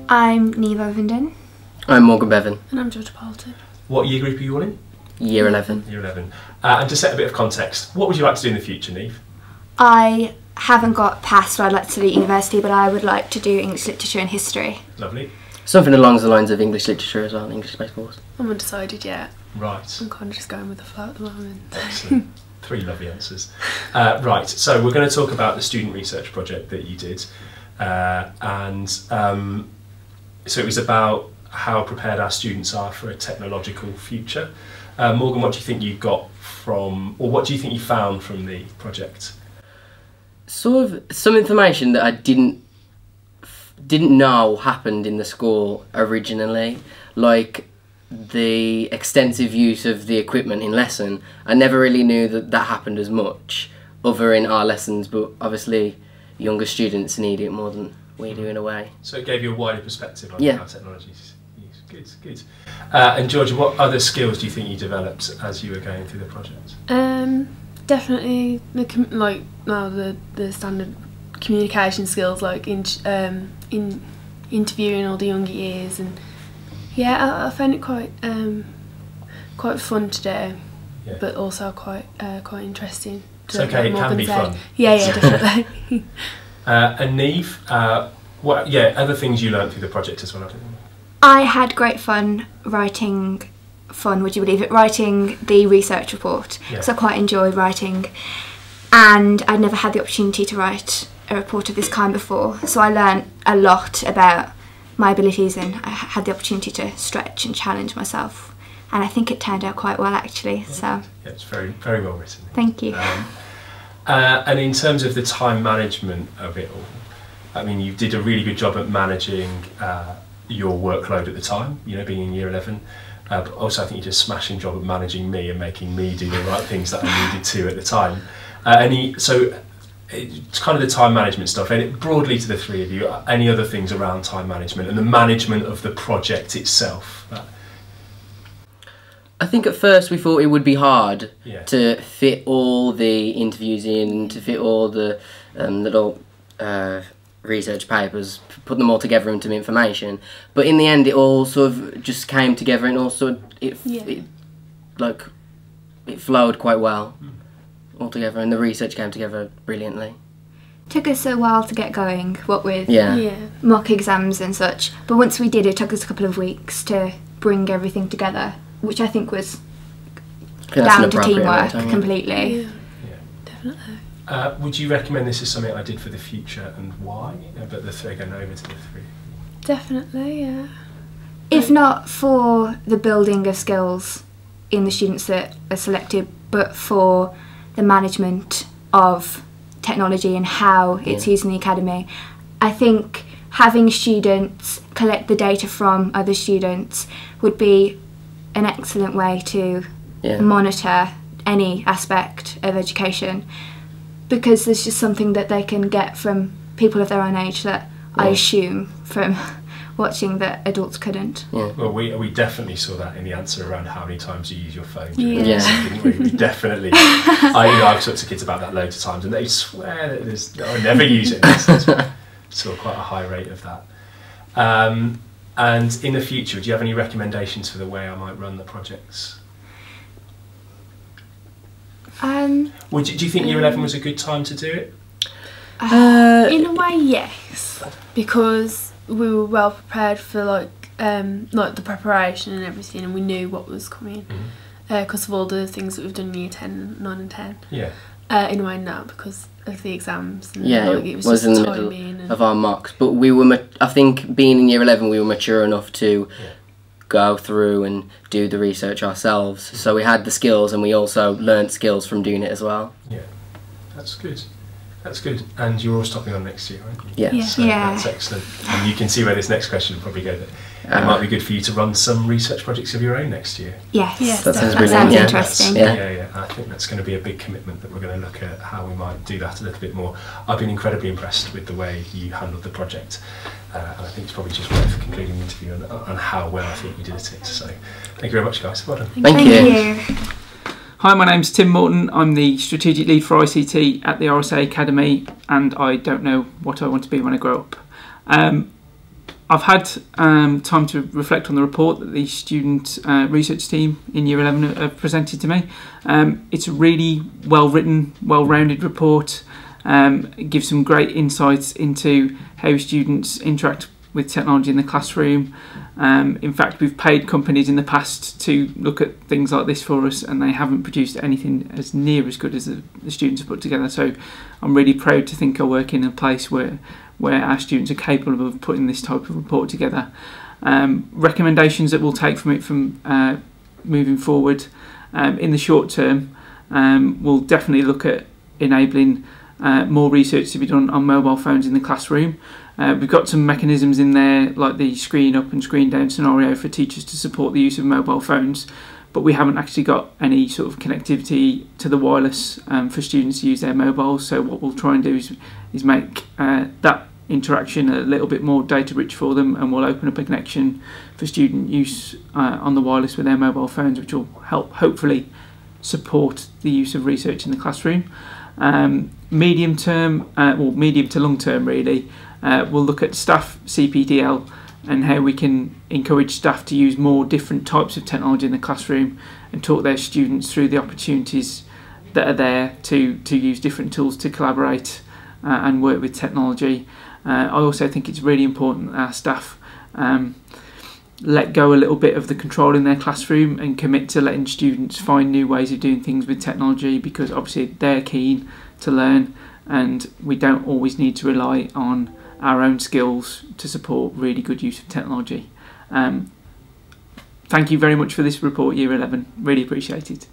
I'm Neve Ovenden. I'm Morgan Bevan. And I'm Georgia Bolton. What year group are you all in? Year 11. Year 11. And to set a bit of context, what would you like to do in the future, Neve? I haven't got past what I'd like to do at university, but I would like to do English literature and history. Lovely. Something along the lines of English literature as well, English-based course. I'm undecided yet. Right. I'm kind of just going with the flow at the moment. Excellent. 3 lovely answers. Right, so we're going to talk about the student research project that you did. So it was about how prepared our students are for a technological future. Morgan, what do you think you got from, or what do you think you found from the project? Sort of some information that I didn't know happened in the school originally, like the extensive use of the equipment in lesson. I never really knew that happened as much other in our lessons, but obviously younger students need it more than we do in a way. So it gave you a wider perspective on how technology is used. Good, good. And Georgia, what other skills do you think you developed as you were going through the project? Definitely the standard communication skills, like in interviewing all the younger years, and yeah, I found it quite fun to do, but also quite interesting. It's okay, it can be fun. Yeah, definitely. And Neve, other things you learned through the project as well? I had great fun writing would you believe it, writing the research report, because I quite enjoyed writing, and I'd never had the opportunity to write a report of this kind before, so I learned a lot about my abilities, and I had the opportunity to stretch and challenge myself, and I think it turned out quite well actually. Yeah, it's very, very well written. Thank you. And in terms of the time management of it all, I mean, you did a really good job at managing your workload at the time, you know, being in year 11. But also I think you did a smashing job at managing me and making me do the right things that I needed to at the time. So it's kind of the time management stuff, and broadly to the three of you, any other things around time management and the management of the project itself? I think at first we thought it would be hard to fit all the interviews in, to fit all the little research papers, put them all together into information. But in the end, it all sort of just came together, and also it flowed quite well all together, and the research came together brilliantly. Took us a while to get going, what with mock exams and such, but once we did, it took us a couple of weeks to bring everything together, which I think was down to teamwork completely. Yeah, definitely. Would you recommend this as something I did for the future, and why? But going over to the three. Definitely, yeah. If not for the building of skills in the students that are selected, but for the management of technology and how it's used in the academy, I think having students collect the data from other students would be an excellent way to monitor any aspect of education, because there's just something that they can get from people of their own age that I assume from watching that adults couldn't. Yeah. Well, we definitely saw that in the answer around how many times you use your phone during the lesson, didn't we? We definitely. I've talked to kids about that loads of times, and they swear that I never use it. Saw quite a high rate of that. And in the future, do you have any recommendations for the way I might run the projects? Do you think year 11 was a good time to do it? In a way, yes, because we were well prepared for like the preparation and everything, and we knew what was coming because of all the things that we've done in year 10, 9 and 10. Yeah. In a way now, because of the exams. And it was in the middle of our mocks, but we were. I think being in year 11, we were mature enough to go through and do the research ourselves. So we had the skills, and we also learned skills from doing it as well. Yeah, that's good. That's good. And you're all stopping on next year, aren't you? Yes. So that's excellent. And you can see where this next question will probably go. It might be good for you to run some research projects of your own next year. Yes, that sounds interesting. Yeah. I think that's going to be a big commitment, that we're going to look at how we might do that a little bit more. I've been incredibly impressed with the way you handled the project, and I think it's probably just worth concluding the interview on how well I think you did it. So thank you very much, guys. Well done. Thank you. Hi, my name's Tim Morton. I'm the strategic lead for ICT at the RSA Academy, and I don't know what I want to be when I grow up. I've had time to reflect on the report that the student research team in Year 11 have presented to me. It's a really well-written, well-rounded report. It gives some great insights into how students interact with technology in the classroom. In fact, we've paid companies in the past to look at things like this for us, and they haven't produced anything as near as good as the students have put together. So I'm really proud to think I work in a place where our students are capable of putting this type of report together. Recommendations that we'll take from it moving forward. In the short term, we'll definitely look at enabling more research to be done on mobile phones in the classroom. We've got some mechanisms in there like the screen up and screen down scenario for teachers to support the use of mobile phones, but we haven't actually got any sort of connectivity to the wireless for students to use their mobiles. So what we'll try and do is make that interaction a little bit more data rich for them, and we'll open up a connection for student use on the wireless with their mobile phones, which will help hopefully support the use of research in the classroom. Medium term, or medium to long term really, we'll look at staff CPDL and how we can encourage staff to use more different types of technology in the classroom and talk their students through the opportunities that are there to use different tools to collaborate and work with technology. I also think it's really important that our staff let go a little bit of the control in their classroom and commit to letting students find new ways of doing things with technology, because obviously they're keen to learn and we don't always need to rely on our own skills to support really good use of technology. Thank you very much for this report, Year 11. Really appreciate it.